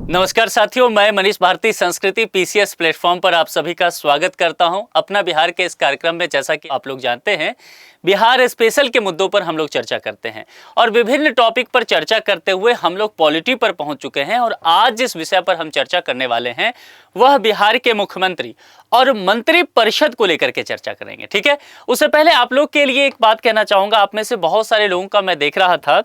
नमस्कार साथियों, मैं मनीष भारती संस्कृति पीसीएस प्लेटफॉर्म पर आप सभी का स्वागत करता हूं। अपना बिहार के इस कार्यक्रम में जैसा कि आप लोग जानते हैं, बिहार स्पेशल के मुद्दों पर हम लोग चर्चा करते हैं और विभिन्न टॉपिक पर चर्चा करते हुए हम लोग पॉलिटी पर पहुंच चुके हैं। और आज जिस विषय पर हम चर्चा करने वाले हैं वह बिहार के मुख्यमंत्री और मंत्री परिषद को लेकर के चर्चा करेंगे। ठीक है, उससे पहले आप लोग के लिए एक बात कहना चाहूँगा। आप में से बहुत सारे लोगों का मैं देख रहा था,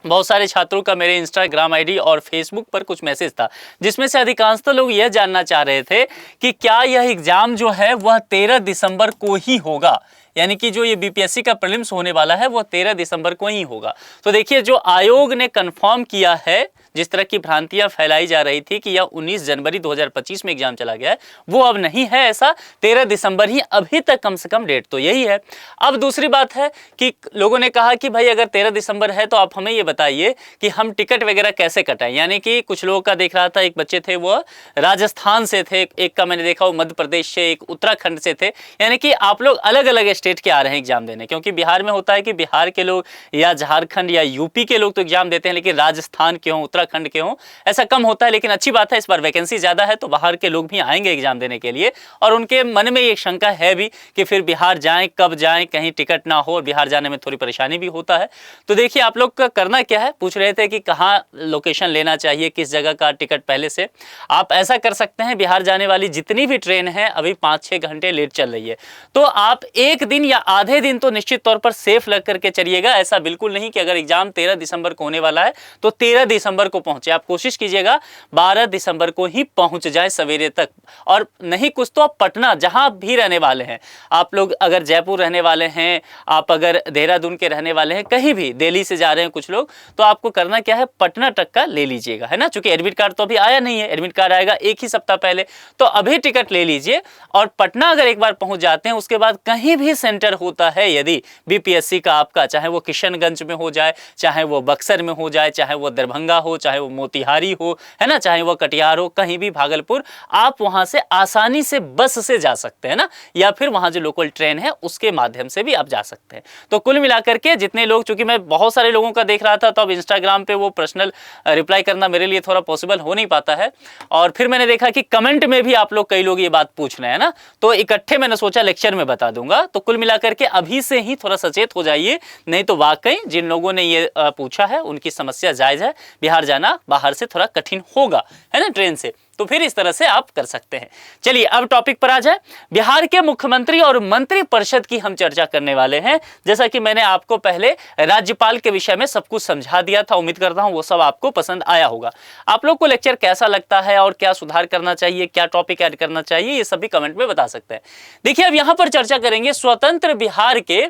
बहुत सारे छात्रों का मेरे इंस्टाग्राम आईडी और फेसबुक पर कुछ मैसेज था, जिसमें से अधिकांशतः लोग यह जानना चाह रहे थे कि क्या यह एग्जाम जो है वह 13 दिसंबर को ही होगा, यानी कि जो ये बीपीएससी का प्रीलिम्स होने वाला है वह 13 दिसंबर को ही होगा। तो देखिए, जो आयोग ने कंफर्म किया है, जिस तरह की भ्रांतियां फैलाई जा रही थी कि यह 19 जनवरी 2025 में एग्जाम चला गया है, वो अब नहीं है ऐसा। 13 दिसंबर ही अभी तक कम से कम डेट तो यही है। अब दूसरी बात है कि लोगों ने कहा कि भाई अगर 13 दिसंबर है तो आप हमें ये बताइए कि हम टिकट वगैरह कैसे कटाएं। यानी कि कुछ लोगों का देख रहा था, एक बच्चे थे वो राजस्थान से थे, एक का मैंने देखा वो मध्य प्रदेश से, एक उत्तराखंड से थे। यानी कि आप लोग अलग अलग स्टेट के आ रहे हैं एग्जाम देने, क्योंकि बिहार में होता है कि बिहार के लोग या झारखंड या यूपी के लोग तो एग्जाम देते हैं, लेकिन राजस्थान के हों, उत्तराखंड के हों, ऐसा कम होता है। लेकिन अच्छी बात है, इस बार वैकेंसी ज्यादा है तो बाहर के लोग भी आएंगे एग्जाम देने के लिए। और उनके मन में एक शंका है भी कि फिर बिहार जाएं, कब जाएं, कहीं टिकट ना हो, और बिहार जाने में थोड़ी परेशानी भी होता है। तो देखिए, आप लोग का करना क्या है, पूछ रहे थे कि कहाँ लोकेशन लेना चाहिए, किस जगह का टिकट पहले से। आप ऐसा कर सकते हैं, बिहार जाने वाली जितनी भी ट्रेन है अभी 5-6 घंटे लेट चल रही है, तो आप एक दिन या आधे दिन तो निश्चित तौर पर सेफ लग करके चलिएगा। ऐसा बिल्कुल नहीं कि अगर एग्जाम 13 दिसंबर को होने वाला है तो 13 दिसंबर को पहुंचे। आप कोशिश कीजिएगा 12 दिसंबर को ही पहुंच जाए सवेरे तक। और नहीं कुछ तो आप पटना, जहां भी रहने वाले हैं आप लोग, अगर जयपुर रहने वाले हैं, आप अगर देहरादून के रहने वाले हैं, कहीं भी दिल्ली से जा रहे हैं कुछ लोग, तो आपको करना क्या है, पटना तक का ले लीजिएगा, है ना। चूंकि एडमिट कार्ड तो अभी आया नहीं है, एडमिट कार्ड आएगा एक ही सप्ताह पहले, तो अभी टिकट ले लीजिए। और पटना अगर एक बार पहुंच जाते हैं, उसके बाद कहीं भी सेंटर होता है यदि बीपीएससी का आपका, चाहे वो किशनगंज में हो जाए, चाहे वो बक्सर में हो जाए, चाहे वो दरभंगा हो, चाहे वो मोतिहारी हो, है ना, चाहे वो कटिहार हो, कहीं भी भागलपुर, आप वहां से आसानी से बस से जा सकते हैं ना, या फिर वहां जो लोकल ट्रेन है उसके माध्यम से भी आप जा सकते हैं। तो कुल मिलाकर के जितने लोग, चूंकि मैं बहुत सारे लोगों का देख रहा था, तो अब इंस्टाग्राम पे वो पर्सनल रिप्लाई करना मेरे लिए थोड़ा पॉसिबल हो नहीं पाता है। और फिर मैंने देखा कि कमेंट में भी आप लोग, कई लोग ये बात पूछ रहे हैं ना, तो इकट्ठे मैंने सोचा लेक्चर में बता दूंगा। तो कुल मिलाकर के अभी से ही थोड़ा सचेत हो जाइए, नहीं तो वाकई जिन लोगों ने ये पूछा है उनकी समस्या जायज है। बिहार जाना बाहर से थोड़ा कठिन होगा, है ना, ट्रेन से, तो फिर इस तरह से आप कर सकते हैं। चलिए अब टॉपिक पर आ जाए। बिहार के मुख्यमंत्री और मंत्री परिषद की हम चर्चा करने वाले हैं। जैसा कि मैंने आपको पहले राज्यपाल के विषय में सब कुछ समझा दिया था, उम्मीद करता हूं वो सब आपको पसंद आया होगा। आप लोग को लेक्चर कैसा लगता है और क्या सुधार करना चाहिए, क्या टॉपिक ऐड करना चाहिए, ये सभी कमेंट में बता सकते हैं। देखिए, अब यहां पर चर्चा करेंगे स्वतंत्र बिहार के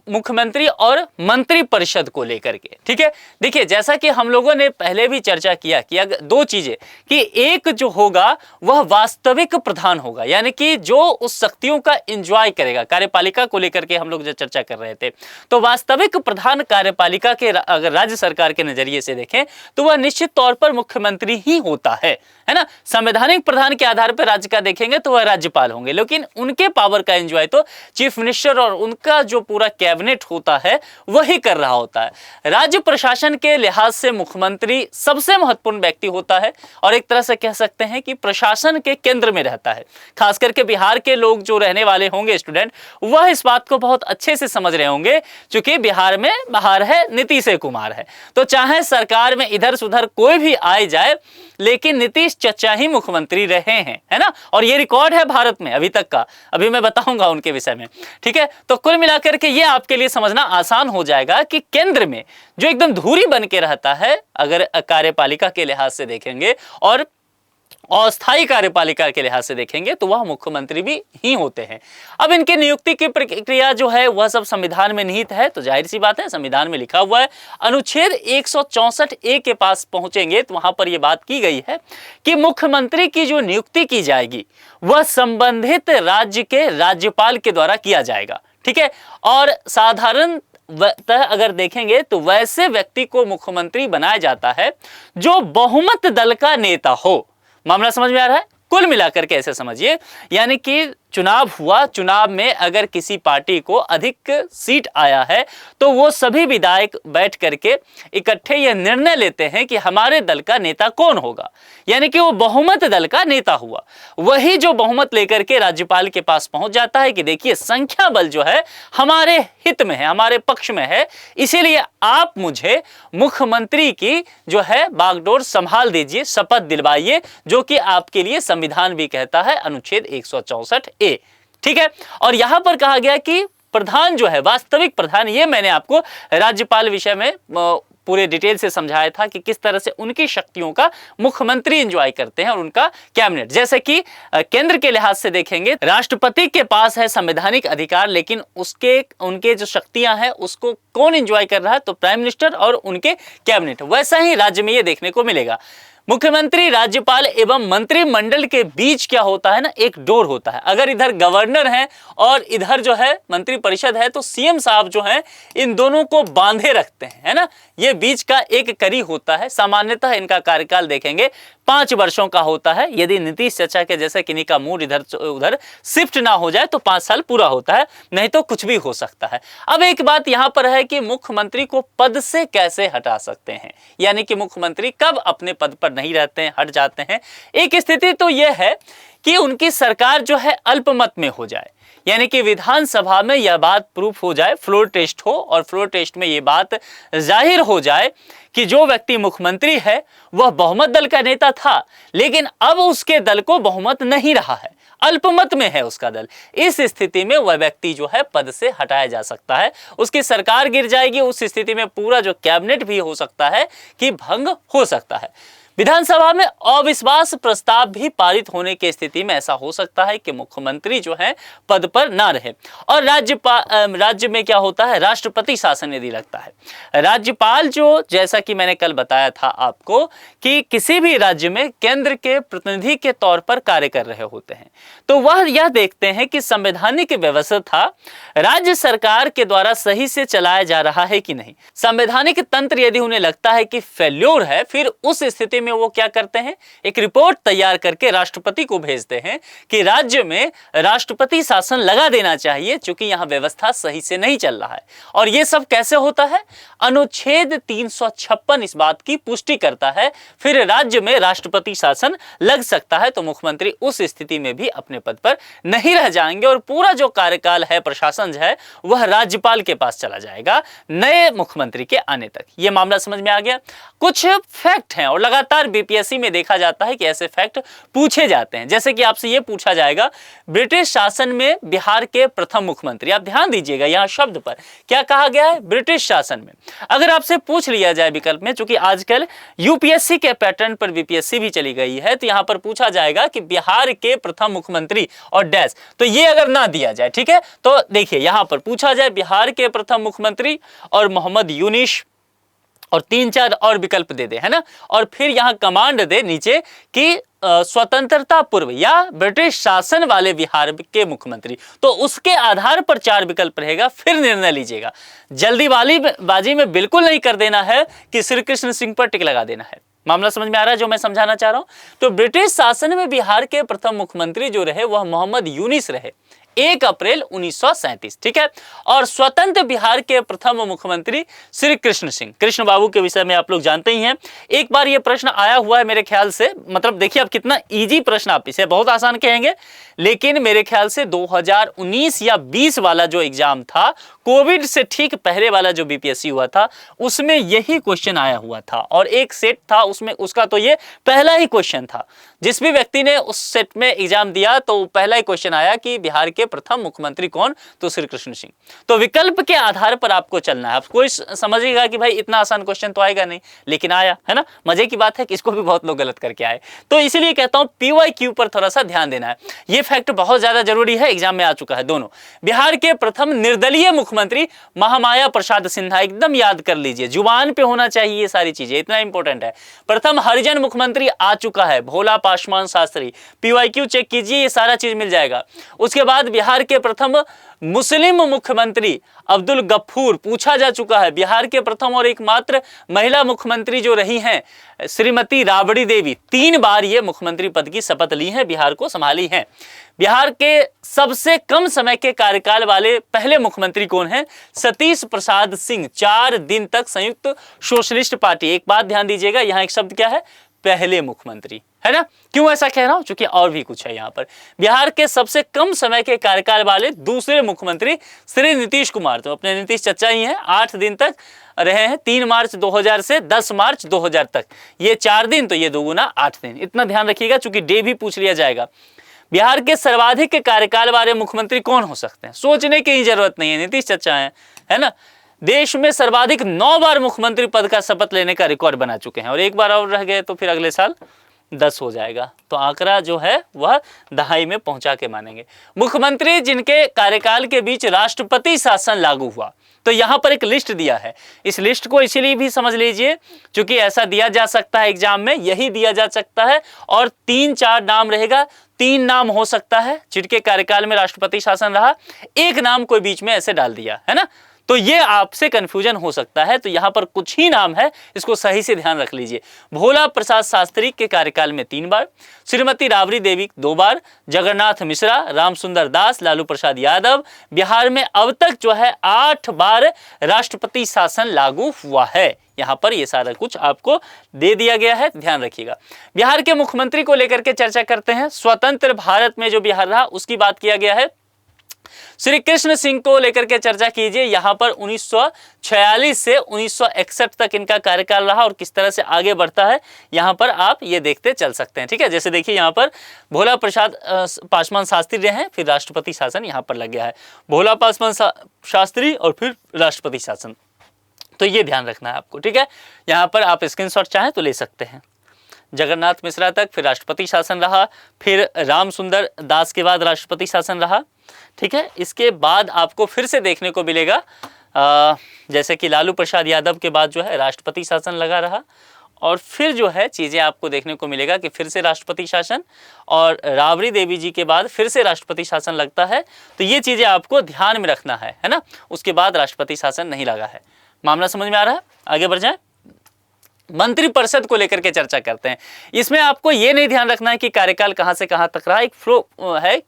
मुख्यमंत्री और मंत्री परिषद को लेकर के। ठीक है, देखिए जैसा कि हम लोगों ने पहले भी चर्चा किया कि दो चीजें, कि एक जो होगा वह वास्तविक प्रधान होगा, यानी कि जो उस शक्तियों का एंजॉय करेगा। कार्यपालिका को लेकर के हम लोग जो चर्चा कर रहे थे, तो वास्तविक प्रधान कार्यपालिका के अगर राज्य सरकार के नजरिए से देखें तो वह निश्चित तौर पर मुख्यमंत्री ही होता है ना। संवैधानिक प्रधान के आधार पर राज्य का देखेंगे तो वह राज्यपाल होंगे, लेकिन उनके पावर का एंजॉय तो चीफ मिनिस्टर और उनका जो पूरा कैबिनेट होता है वही कर रहा होता है। राज्य प्रशासन के लिहाज से मुख्यमंत्री सबसे महत्वपूर्ण व्यक्ति होता है और एक तरह से कह सकते हैं कि प्रशासन के केंद्र में रहता है। खास करके बिहार के लोग जो रहने वाले होंगे स्टूडेंट, वह इस बात को बहुत अच्छे से समझ रहे होंगे, क्योंकि बिहार में बाहर है नीतीश कुमार है, तो चाहे सरकार में इधर से उधर कोई भी आए जाए, लेकिन नीतीश चचा ही मुख्यमंत्री रहे हैं, है ना। और ये रिकॉर्ड है भारत में अभी तक का, अभी मैं बताऊंगा उनके विषय में। ठीक है, तो कुल मिलाकर के ये आपके लिए समझना आसान हो जाएगा कि केंद्र में जो एकदम धुरी बन के रहता है, अगर कार्यपालिका के लिहाज से देखेंगे और अस्थायी कार्यपालिका के लिहाज से देखेंगे, तो वह मुख्यमंत्री भी ही होते हैं। अब इनकी नियुक्ति की प्रक्रिया जो है वह सब संविधान में निहित है, तो जाहिर सी बात है संविधान में लिखा हुआ है। अनुच्छेद 164A के पास पहुंचेंगे तो वहां पर यह बात की गई है कि मुख्यमंत्री की जो नियुक्ति की जाएगी वह संबंधित राज्य के राज्यपाल के द्वारा किया जाएगा। ठीक है, और साधारण अगर देखेंगे तो वैसे व्यक्ति को मुख्यमंत्री बनाया जाता है जो बहुमत दल का नेता हो। मामला समझ में आ रहा है? कुल मिलाकर के ऐसे समझिए, यानी कि चुनाव हुआ, चुनाव में अगर किसी पार्टी को अधिक सीट आया है तो वो सभी विधायक बैठ करके इकट्ठे यह निर्णय लेते हैं कि हमारे दल का नेता कौन होगा, यानी कि वो बहुमत दल का नेता हुआ। वही जो बहुमत लेकर के राज्यपाल के पास पहुंच जाता है कि देखिए संख्या बल जो है हमारे हित में है, हमारे पक्ष में है, इसीलिए आप मुझे मुख्यमंत्री की जो है बागडोर संभाल दीजिए, शपथ दिलवाइए, जो कि आपके लिए संविधान भी कहता है, अनुच्छेद 164A। ठीक है। और यहां पर कहा गया कि प्रधान जो है, वास्तविक प्रधान, ये मैंने आपको राज्यपाल विषय में पूरे डिटेल से समझाया था कि किस तरह से उनकी शक्तियों का मुख्यमंत्री एंजॉय करते हैं और उनका कैबिनेट। जैसे कि केंद्र के लिहाज से देखेंगे, राष्ट्रपति के पास है संवैधानिक अधिकार, लेकिन उनके जो शक्तियां हैं उसको कौन एंजॉय कर रहा है, तो प्राइम मिनिस्टर और उनके कैबिनेट। वैसा ही राज्य में ये देखने को मिलेगा। मुख्यमंत्री, राज्यपाल एवं मंत्रिमंडल के बीच क्या होता है ना, एक डोर होता है। अगर इधर गवर्नर है और इधर जो है मंत्रिपरिषद है, तो सीएम साहब जो हैं इन दोनों को बांधे रखते हैं, है ना। ये बीच का एक कड़ी होता है। सामान्यतः इनका कार्यकाल देखेंगे 5 वर्षों का होता है। यदि नीतीश चाचा के जैसे किन्हीं का मूड इधर उधर शिफ्ट ना हो जाए तो 5 साल पूरा होता है, नहीं तो कुछ भी हो सकता है। अब एक बात यहां पर है कि मुख्यमंत्री को पद से कैसे हटा सकते हैं, यानी कि मुख्यमंत्री कब अपने पद पर नहीं रहते हैं, हट जाते हैं। एक स्थिति तो यह है कि उनकी सरकार जो है अल्पमत में हो जाए, यानी कि विधानसभा में यह बात प्रूफ हो जाए, फ्लोर टेस्ट हो, और फ्लोर टेस्ट में यह बात जाहिर हो जाए कि जो व्यक्ति मुख्यमंत्री है वह बहुमत दल का नेता था, लेकिन अब उसके दल को बहुमत नहीं रहा है, अल्पमत में है उसका दल। इस स्थिति में वह व्यक्ति जो है पद से हटाया जा सकता है, उसकी सरकार गिर जाएगी। उस स्थिति में पूरा जो कैबिनेट भी हो सकता है कि भंग हो सकता है। विधानसभा में अविश्वास प्रस्ताव भी पारित होने की स्थिति में ऐसा हो सकता है कि मुख्यमंत्री जो है पद पर ना रहे, और राज्य में क्या होता है, राष्ट्रपति शासन यदि लगता है। राज्यपाल जो, जैसा कि मैंने कल बताया था आपको, कि किसी भी राज्य में केंद्र के प्रतिनिधि के तौर पर कार्य कर रहे होते हैं, तो वह यह देखते हैं कि संवैधानिक व्यवस्था राज्य सरकार के द्वारा सही से चलाया जा रहा है कि नहीं। संवैधानिक तंत्र यदि उन्हें लगता है कि फेल्योर है, फिर उस स्थिति में वो क्या करते हैं, एक रिपोर्ट तैयार करके राष्ट्रपति को भेजते हैं कि राज्य में राष्ट्रपति शासन लगा देना चाहिए, क्योंकि यहां व्यवस्था सही से नहीं चल रहा है। और यह सब कैसे होता है, अनुच्छेद 356 इस बात की पुष्टि करता है, फिर राज्य में राष्ट्रपति शासन लग सकता है। तो मुख्यमंत्री उस स्थिति में भी अपने पद पर नहीं रह जाएंगे और पूरा जो कार्यकाल है, प्रशासन है, वह राज्यपाल के पास चला जाएगा नए मुख्यमंत्री के आने तक। यह मामला समझ में आ गया। कुछ फैक्ट हैं और लगातार बीपीएससी में देखा जाता है कि ऐसे फैक्ट पूछे जाते हैं। जैसे कि आपसे यह पूछा जाएगा, ब्रिटिश शासन में बिहार के प्रथम मुख्यमंत्री, आप ध्यान दीजिएगा यहां शब्द पर क्या कहा गया है, ब्रिटिश शासन में। अगर आपसे पूछ लिया जाए विकल्प में, चूंकि आजकल यूपीएससी के पैटर्न पर बीपीएससी भी चली गई है, तो यहां पर पूछा जाएगा कि बिहार के प्रथम मुख्यमंत्री और डैश, तो ये अगर ना दिया जाए, ठीक है, तो देखिए यहां पर पूछा जाए बिहार के प्रथम मुख्यमंत्री और मोहम्मद यूनिस, और 3-4 और विकल्प दे दे, है ना, और फिर यहां कमांड दे नीचे कि स्वतंत्रता पूर्व या ब्रिटिश शासन वाले बिहार के मुख्यमंत्री, तो उसके आधार पर 4 विकल्प रहेगा, फिर निर्णय लीजिएगा। जल्दीबाजी में बिल्कुल नहीं कर देना है कि श्री कृष्ण सिंह पर टिक लगा देना है। मामला समझ में आ रहा है जो मैं समझाना चाह रहा हूं। तो ब्रिटिश शासन में बिहार के प्रथम मुख्यमंत्री जो रहे वह मोहम्मद यूनिस रहे, 1 अप्रैल 1937, ठीक है। और स्वतंत्र बिहार के प्रथम मुख्यमंत्री श्री कृष्ण सिंह, कृष्ण बाबू के विषय में आप लोग जानते ही हैं। एक बार ये प्रश्न आया हुआ है मेरे ख्याल से, मतलब देखिए अब कितना इजी प्रश्न, आप इसे बहुत आसान कहेंगे, लेकिन मेरे ख्याल से 2019 या 20 वाला जो एग्जाम था, कोविड से ठीक पहले वाला जो बीपीएससी हुआ था, उसमें यही क्वेश्चन आया हुआ था, और एक सेट था उसमें, उसका तो ये पहला ही क्वेश्चन था। जिस भी व्यक्ति ने उस सेट में एग्जाम दिया तो पहला ही क्वेश्चन आया कि बिहार के प्रथम मुख्यमंत्री कौन, तो श्री कृष्ण सिंह। तो विकल्प के आधार पर आपको चलना है। आप कोई समझिएगा कि भाई इतना आसान क्वेश्चन तो आएगा नहीं, लेकिन आया, है ना। मजे की बात है कि इसको भी बहुत लोग गलत करके आए, तो इसीलिए कहता हूं पीवाईक्यू पर थोड़ा सा ध्यान देना है। ये फैक्ट बहुत ज्यादा जरूरी है, एग्जाम में आ चुका है दोनों। बिहार के प्रथम निर्दलीय मुख्यमंत्री महामाया प्रसाद सिन्हा, एकदम याद कर लीजिए, जुबान पे होना चाहिए ये सारी चीजें, इतना इंपॉर्टेंट है। प्रथम हरिजन मुख्यमंत्री आ चुका है, भोला पासवान शास्त्री, पीवाईक्यू चेक कीजिए, ये सारा चीज मिल जाएगा। उसके बाद बिहार के प्रथम मुस्लिम मुख्यमंत्री अब्दुल गफ्फूर, पूछा जा चुका है, बिहार के प्रथम और एकमात्र महिला मुख्यमंत्री जो रही हैं श्रीमती राबड़ी देवी, 3 बार ये मुख्यमंत्री पद की शपथ ली है, बिहार को संभाली है। बिहार के सबसे कम समय के कार्यकाल वाले पहले मुख्यमंत्री कौन हैं? सतीश प्रसाद सिंह, 4 दिन तक संयुक्त सोशलिस्ट पार्टी। एक बात ध्यान दीजिएगा, यहाँ एक शब्द क्या है? पहले मुख्यमंत्री, है ना। क्यों ऐसा कह रहा हूं? क्योंकि और भी कुछ है यहाँ पर। बिहार के सबसे कम समय के कार्यकाल वाले दूसरे मुख्यमंत्री श्री नीतीश कुमार, तो अपने नीतीश चचा ही हैं, 8 दिन तक रहे हैं, 3 मार्च 2000 से 10 मार्च 2000 तक। ये 4 दिन, तो ये 2 गुना 8 दिन। इतना ध्यान रखिएगा, चूंकि डे भी पूछ लिया जाएगा। बिहार के सर्वाधिक कार्यकाल वाले मुख्यमंत्री कौन हो सकते हैं? सोचने की ही जरूरत नहीं है, नीतीश चचा हैं, है ना। देश में सर्वाधिक 9 बार मुख्यमंत्री पद का शपथ लेने का रिकॉर्ड बना चुके हैं, और एक बार और रह गए तो फिर अगले साल 10 हो जाएगा। तो आंकड़ा जो है वह दहाई में पहुंचा के मानेंगे। मुख्यमंत्री जिनके कार्यकाल के बीच राष्ट्रपति शासन लागू हुआ, तो यहां पर एक लिस्ट दिया है। इस लिस्ट को इसलिए भी समझ लीजिए क्योंकि ऐसा दिया जा सकता है एग्जाम में, यही दिया जा सकता है, और 3-4 नाम रहेगा। 3 नाम हो सकता है जिनके कार्यकाल में राष्ट्रपति शासन रहा, एक नाम कोई बीच में ऐसे डाल दिया, है ना। तो ये आपसे कंफ्यूजन हो सकता है, तो यहां पर कुछ ही नाम है, इसको सही से ध्यान रख लीजिए। भोला प्रसाद शास्त्री के कार्यकाल में 3 बार, श्रीमती राबड़ी देवी 2 बार, जगन्नाथ मिश्रा, रामसुंदर दास, लालू प्रसाद यादव। बिहार में अब तक जो है 8 बार राष्ट्रपति शासन लागू हुआ है। यहां पर ये सारा कुछ आपको दे दिया गया है, ध्यान रखिएगा। बिहार के मुख्यमंत्री को लेकर के चर्चा करते हैं। स्वतंत्र भारत में जो बिहार रहा उसकी बात किया गया है। श्री कृष्ण सिंह को लेकर के चर्चा कीजिए। यहां पर 1946 से 1961 तक इनका कार्यकाल रहा, और किस तरह से आगे बढ़ता है यहां पर आप ये देखते चल सकते हैं, ठीक है। जैसे देखिए यहां पर भोला प्रसाद पासवान शास्त्री रहे हैं, फिर राष्ट्रपति शासन यहां पर लग गया है, भोला पासवान शास्त्री और फिर राष्ट्रपति शासन। तो ये ध्यान रखना है आपको, ठीक है। यहां पर आप स्क्रीनशॉट चाहें तो ले सकते हैं। जगन्नाथ मिश्रा तक, फिर राष्ट्रपति शासन रहा, फिर रामसुंदर दास के बाद राष्ट्रपति शासन रहा, ठीक है। इसके बाद आपको फिर से देखने को मिलेगा जैसे कि लालू प्रसाद यादव के बाद जो है राष्ट्रपति शासन लगा रहा, और फिर जो है चीज़ें आपको देखने को मिलेगा कि फिर से राष्ट्रपति शासन, और राबड़ी देवी जी के बाद फिर से राष्ट्रपति शासन लगता है। तो ये चीज़ें आपको ध्यान में रखना है ना। उसके बाद राष्ट्रपति शासन नहीं लगा है। मामला समझ में आ रहा है? आगे बढ़ जाए। मंत्रिपरिषद को लेकर के चर्चा करते हैं। इसमें आपको ये नहीं ध्यान रखना है कि कार्यकाल कहां से कहां तक रहा, एक फ्लो है,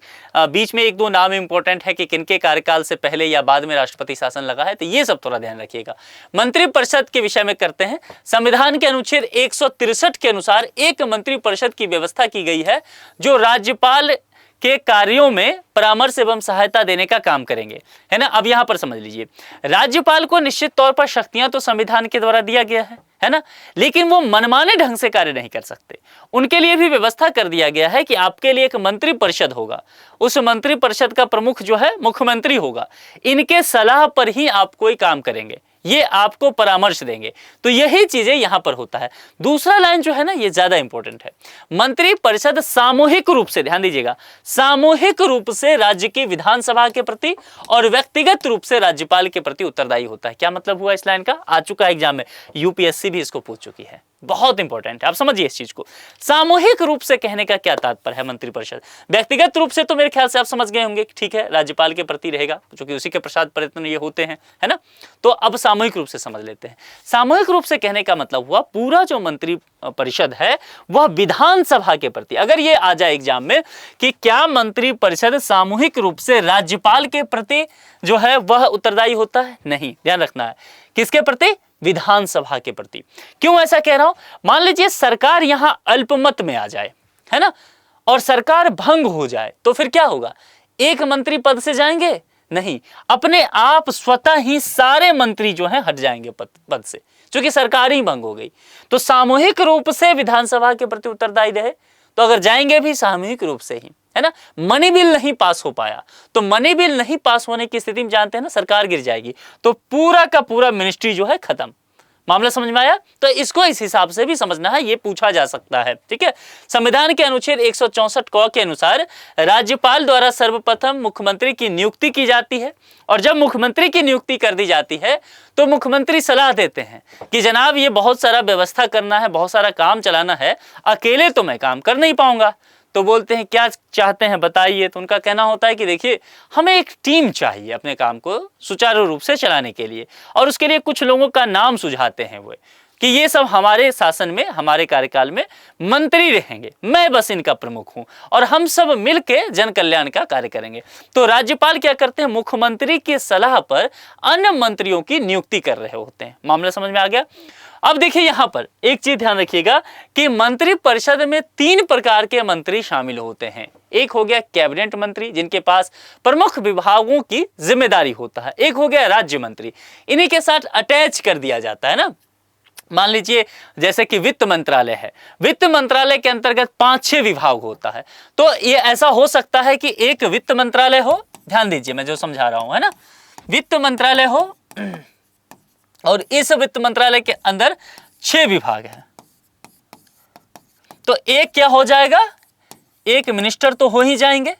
बीच में 1-2 नाम इंपॉर्टेंट है कि किनके कार्यकाल से पहले या बाद में राष्ट्रपति शासन लगा है, तो ये सब थोड़ा ध्यान रखिएगा। मंत्रिपरिषद के विषय में करते हैं। संविधान के अनुच्छेद 163 के अनुसार एक मंत्रिपरिषद की व्यवस्था की गई है जो राज्यपाल के कार्यों में परामर्श एवं सहायता देने का काम करेंगे, है ना। अब यहां पर समझ लीजिए, राज्यपाल को निश्चित तौर पर शक्तियां तो संविधान के द्वारा दिया गया है ना, लेकिन वो मनमाने ढंग से कार्य नहीं कर सकते। उनके लिए भी व्यवस्था कर दिया गया है कि आपके लिए एक मंत्रिपरिषद होगा, उस मंत्रिपरिषद का प्रमुख जो है मुख्यमंत्री होगा, इनके सलाह पर ही आप कोई काम करेंगे, ये आपको परामर्श देंगे। तो यही चीजें यहां पर होता है। दूसरा लाइन जो है ना, ये ज्यादा इंपॉर्टेंट है। मंत्रिपरिषद सामूहिक रूप से, ध्यान दीजिएगा, सामूहिक रूप से राज्य की विधानसभा के प्रति और व्यक्तिगत रूप से राज्यपाल के प्रति उत्तरदायी होता है। क्या मतलब हुआ इस लाइन का? आ चुका है एग्जाम में, यूपीएससी भी इसको पूछ चुकी है, बहुत इंपॉर्टेंट है, आप समझिए इस चीज को। सामूहिक रूप से कहने का क्या तात्पर्य है? मंत्रिपरिषद व्यक्तिगत रूप से तो मेरे ख्याल से आप समझ गए होंगे, ठीक है, राज्यपाल के प्रति रहेगा क्योंकि उसी के प्रसाद प्रयत्न ये होते हैं, है ना। तो अब सामूहिक रूप से समझ लेते हैं। सामूहिक रूप से कहने का मतलब हुआ पूरा जो मंत्री परिषद है वह विधानसभा के प्रति, अगर ये आ जाए एग्जाम में कि क्या मंत्रिपरिषद सामूहिक रूप से राज्यपाल के प्रति जो है वह उत्तरदायी होता है? नहीं, ध्यान रखना है। किसके प्रति? विधानसभा के प्रति। क्यों ऐसा कह रहा हूं? मान लीजिए सरकार यहां अल्पमत में आ जाए, है ना, और सरकार भंग हो जाए, तो फिर क्या होगा? एक मंत्री पद से जाएंगे? नहीं, अपने आप स्वतः ही सारे मंत्री जो हैं हट जाएंगे पद से, क्योंकि सरकार ही भंग हो गई। तो सामूहिक रूप से विधानसभा के प्रति उत्तरदायी रहे, तो अगर जाएंगे भी सामूहिक रूप से ही, है ना। मनी बिल नहीं पास हो पाया, तो मनी बिल नहीं पास होने की स्थिति में जानते हैं ना, सरकार गिर जाएगी, तो पूरा का पूरा मिनिस्ट्री जो है खत्म। मामला समझ में आया? तो इसको इस हिसाब से भी समझना है, ये पूछा जा सकता है, ठीक है। संविधान के अनुच्छेद 164 क के अनुसार राज्यपाल द्वारा सर्वप्रथम मुख्यमंत्री की नियुक्ति की जाती है, और जब मुख्यमंत्री की नियुक्ति कर दी जाती है तो मुख्यमंत्री सलाह देते हैं कि जनाब ये बहुत सारा व्यवस्था करना है, बहुत सारा काम चलाना है, अकेले तो मैं काम कर नहीं पाऊंगा, तो बोलते हैं क्या चाहते हैं बताइए, तो उनका कहना होता है कि देखिए हमें एक टीम चाहिए अपने काम को सुचारू रूप से चलाने के लिए, और उसके लिए कुछ लोगों का नाम सुझाते हैं वो कि ये सब हमारे शासन में, हमारे कार्यकाल में मंत्री रहेंगे, मैं बस इनका प्रमुख हूं और हम सब मिलकर जन कल्याण का कार्य करेंगे। तो राज्यपाल क्या करते हैं, मुख्यमंत्री की सलाह पर अन्य मंत्रियों की नियुक्ति कर रहे होते हैं। मामला समझ में आ गया। अब देखिए यहां पर एक चीज ध्यान रखिएगा कि मंत्री परिषद में 3 प्रकार के मंत्री शामिल होते हैं। एक हो गया कैबिनेट मंत्री, जिनके पास प्रमुख विभागों की जिम्मेदारी होता है। एक हो गया राज्य मंत्री, इन्हीं के साथ अटैच कर दिया जाता है ना। मान लीजिए जैसे कि वित्त मंत्रालय है, वित्त मंत्रालय के अंतर्गत 5-6 विभाग होता है। तो ये ऐसा हो सकता है कि एक वित्त मंत्रालय हो, ध्यान दीजिए मैं जो समझा रहा हूं, है ना, वित्त मंत्रालय हो और इस वित्त मंत्रालय के अंदर 6 विभाग हैं। तो एक क्या हो जाएगा, एक मिनिस्टर तो हो ही जाएंगे,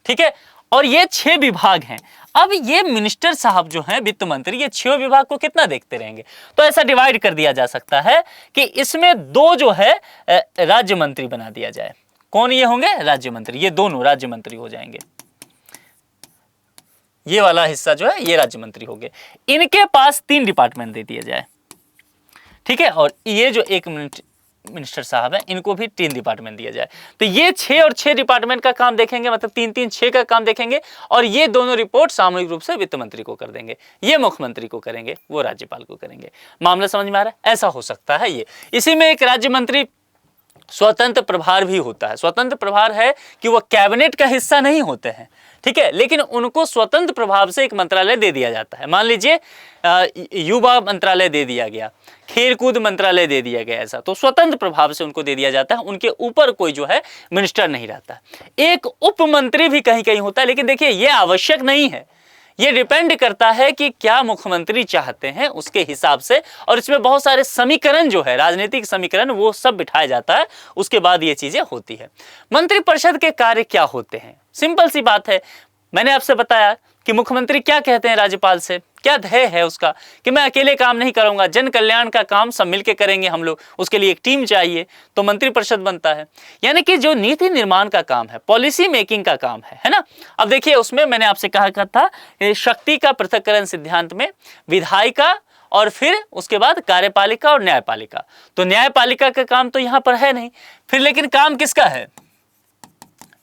ठीक है, और ये 6 विभाग हैं। अब ये मिनिस्टर साहब जो हैं, वित्त मंत्री, ये 6 विभाग को कितना देखते रहेंगे, तो ऐसा डिवाइड कर दिया जा सकता है कि इसमें 2 जो है राज्य मंत्री बना दिया जाए। कौन ये होंगे, राज्य मंत्री, ये दोनों राज्य मंत्री हो जाएंगे। ये वाला हिस्सा जो है ये राज्य मंत्री हो गए, इनके पास 3 डिपार्टमेंट दे दिया जाए, ठीक है, और ये जो एक मिनिस्टर साहब है इनको भी 3 डिपार्टमेंट दिया जाए। तो ये 6 और 6 डिपार्टमेंट का काम देखेंगे, मतलब 3-3 6 का काम देखेंगे, और ये दोनों रिपोर्ट सामूहिक रूप से वित्त मंत्री को कर देंगे, ये मुख्यमंत्री को करेंगे, वो राज्यपाल को करेंगे। मामला समझ में आ रहा है, ऐसा हो सकता है ये। इसी में एक राज्य मंत्री स्वतंत्र प्रभार भी होता है। स्वतंत्र प्रभार है कि वो कैबिनेट का हिस्सा नहीं होते हैं, ठीक है, लेकिन उनको स्वतंत्र प्रभाव से एक मंत्रालय दे दिया जाता है। मान लीजिए युवा मंत्रालय दे दिया गया, खेल कूद मंत्रालय दे दिया गया, ऐसा तो स्वतंत्र प्रभाव से उनको दे दिया जाता है, उनके ऊपर कोई जो है मिनिस्टर नहीं रहता। एक उप मंत्री भी कहीं कहीं होता है, लेकिन देखिए ये आवश्यक नहीं है, ये डिपेंड करता है कि क्या मुख्यमंत्री चाहते हैं उसके हिसाब से, और इसमें बहुत सारे समीकरण जो है, राजनीतिक समीकरण, वो सब बिठाया जाता है, उसके बाद ये चीजें होती है। मंत्रिपरिषद के कार्य क्या होते हैं, सिंपल सी बात है, मैंने आपसे बताया कि मुख्यमंत्री क्या कहते हैं राज्यपाल से, क्या ध्येय है उसका कि मैं अकेले काम नहीं करूंगा, जन कल्याण का काम सब मिलकर करेंगे हम लोग, उसके लिए एक टीम चाहिए, तो मंत्रिपरिषद बनता है। यानी कि जो नीति निर्माण का काम है, पॉलिसी मेकिंग का काम है ना। अब देखिए उसमें मैंने आपसे कहा था शक्ति का पृथक्करण सिद्धांत में विधायिका और फिर उसके बाद कार्यपालिका और न्यायपालिका, तो न्यायपालिका का काम तो यहां पर है नहीं, फिर लेकिन काम किसका है,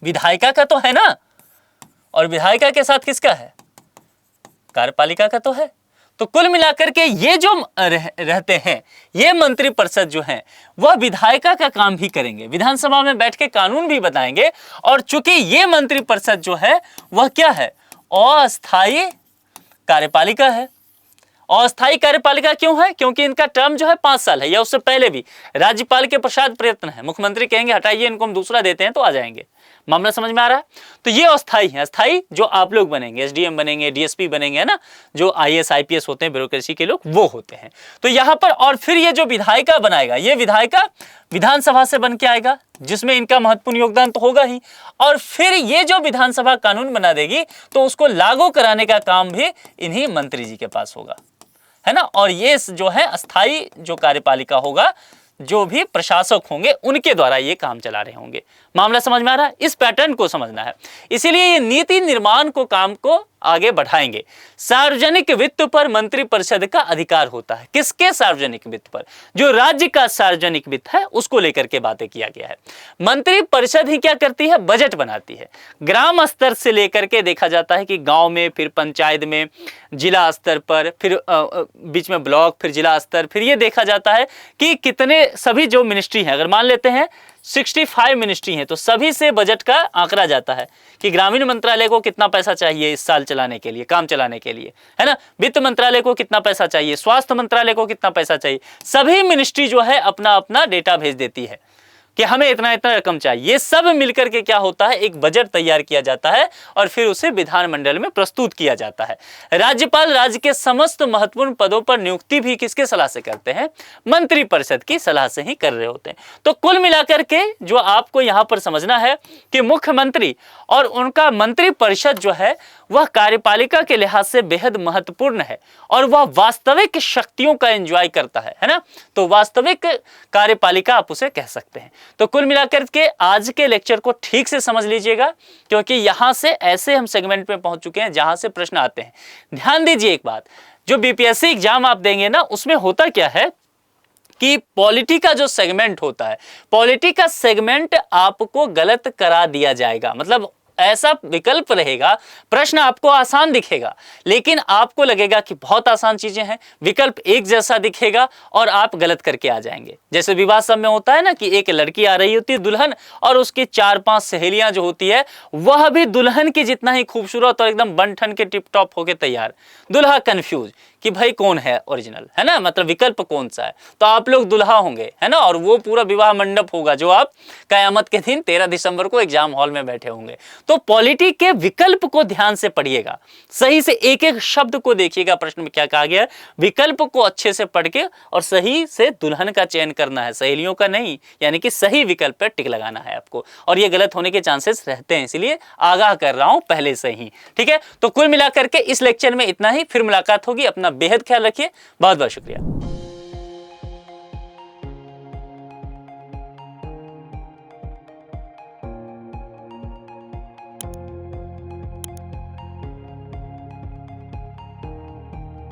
विधायिका का तो है ना, और विधायिका के साथ किसका है, कार्यपालिका का तो है। तो कुल मिलाकर के ये जो रहते हैं, ये मंत्रिपरिषद जो है वह विधायिका का काम भी करेंगे, विधानसभा में बैठ के कानून भी बताएंगे। और चूंकि ये मंत्रिपरिषद जो है वह क्या है, अस्थायी कार्यपालिका है। अस्थायी कार्यपालिका क्यों है, क्योंकि इनका टर्म जो है 5 साल है, या उससे पहले भी राज्यपाल के प्रसाद प्रयत्न है, मुख्यमंत्री कहेंगे हटाइए इनको, हम दूसरा देते हैं तो आ जाएंगे। मामला समझ में आ रहा है। तो ये अस्थायी है, अस्थायी जो आप लोग बनेंगे, एसडीएम बनेंगे, डीएसपी बनेंगे, है ना, जो आईएएस आईपीएस होते हैं, ब्यूरोक्रेसी के लोग, वो होते हैं। तो यहाँ पर और फिर ये जो विधायिका बनाएगा, ये विधायिका विधानसभा से बन के आएगा, जिसमें इनका महत्वपूर्ण योगदान तो होगा ही, और फिर ये जो विधानसभा कानून बना देगी तो उसको लागू कराने का काम भी इन्हीं मंत्री जी के पास होगा, है ना। और ये जो है अस्थायी जो कार्यपालिका होगा, जो भी प्रशासक होंगे उनके द्वारा ये काम चला रहे होंगे। मामला समझ में आ रहा है, इस पैटर्न को समझना है। इसीलिए ये नीति निर्माण को काम को आगे बढ़ाएंगे। सार्वजनिक वित्त पर मंत्रिपरिषद का अधिकार होता है। किसके सार्वजनिक वित्त पर, जो राज्य का सार्वजनिक वित्त है उसको लेकर के बातें किया गया है। मंत्रिपरिषद ही क्या करती है, बजट बनाती है। ग्राम स्तर से लेकर के देखा जाता है कि गांव में, फिर पंचायत में, जिला स्तर पर, फिर बीच में ब्लॉक, फिर जिला स्तर, फिर ये देखा जाता है कि कितने सभी जो मिनिस्ट्री हैं, अगर मान लेते हैं 65 मिनिस्ट्री हैं, तो सभी से बजट का आंकड़ा जाता है कि ग्रामीण मंत्रालय को कितना पैसा चाहिए इस साल चलाने के लिए, काम चलाने के लिए, है ना, वित्त मंत्रालय को कितना पैसा चाहिए, स्वास्थ्य मंत्रालय को कितना पैसा चाहिए। सभी मिनिस्ट्री जो है अपना अपना डेटा भेज देती है कि हमें इतना इतना रकम चाहिए। ये सब मिलकर के क्या होता है, एक बजट तैयार किया जाता है और फिर उसे विधानमंडल में प्रस्तुत किया जाता है। राज्यपाल राज्य के समस्त महत्वपूर्ण पदों पर नियुक्ति भी किसके सलाह से करते हैं, मंत्रिपरिषद की सलाह से ही कर रहे होते हैं। तो कुल मिलाकर के जो आपको यहाँ पर समझना है कि मुख्यमंत्री और उनका मंत्रिपरिषद जो है वह कार्यपालिका के लिहाज से बेहद महत्वपूर्ण है और वह वास्तविक शक्तियों का एंजॉय करता है ना। तो वास्तविक कार्यपालिका आप उसे कह सकते हैं। तो कुल मिलाकर के आज के लेक्चर को ठीक से समझ लीजिएगा, क्योंकि यहां से ऐसे हम सेगमेंट में पहुंच चुके हैं जहां से प्रश्न आते हैं। ध्यान दीजिए एक बात, जो बीपीएससी एग्जाम आप देंगे ना, उसमें होता क्या है कि पॉलिटी का जो सेगमेंट होता है, पॉलिटी का सेगमेंट आपको गलत करा दिया जाएगा। मतलब ऐसा विकल्प रहेगा, प्रश्न आपको आसान दिखेगा लेकिन आपको लगेगा कि बहुत आसान चीजें हैं, विकल्प एक जैसा दिखेगा और आप गलत करके आ जाएंगे। जैसे विवाह सब में होता है ना कि एक लड़की आ रही होती है दुल्हन, और उसकी 4-5 सहेलियां जो होती है वह भी दुल्हन की जितना ही खूबसूरत और एकदम बन ठन के टिप टॉप होके तैयार। दुल्हा कंफ्यूज कि भाई कौन है ओरिजिनल, है ना, मतलब विकल्प कौन सा है। तो आप लोग दुल्हा होंगे, है ना, और वो पूरा विवाह मंडप होगा जो आप कयामत के दिन 13 दिसंबर को एग्जाम हॉल में बैठे होंगे। तो पॉलिटी के विकल्प को ध्यान से पढ़िएगा, सही से एक एक शब्द को देखिएगा, प्रश्न में क्या कहा गया है, विकल्प को अच्छे से पढ़ के और सही से दुल्हन का चयन करना है, सहेलियों का नहीं। यानी कि सही विकल्प पर टिक लगाना है आपको, और ये गलत होने के चांसेस रहते हैं, इसलिए आगाह कर रहा हूं पहले से ही। ठीक है, तो कुल मिलाकर के इस लेक्चर में इतना ही, फिर मुलाकात होगी। अपना बेहद ख्याल रखिए, बहुत बहुत शुक्रिया।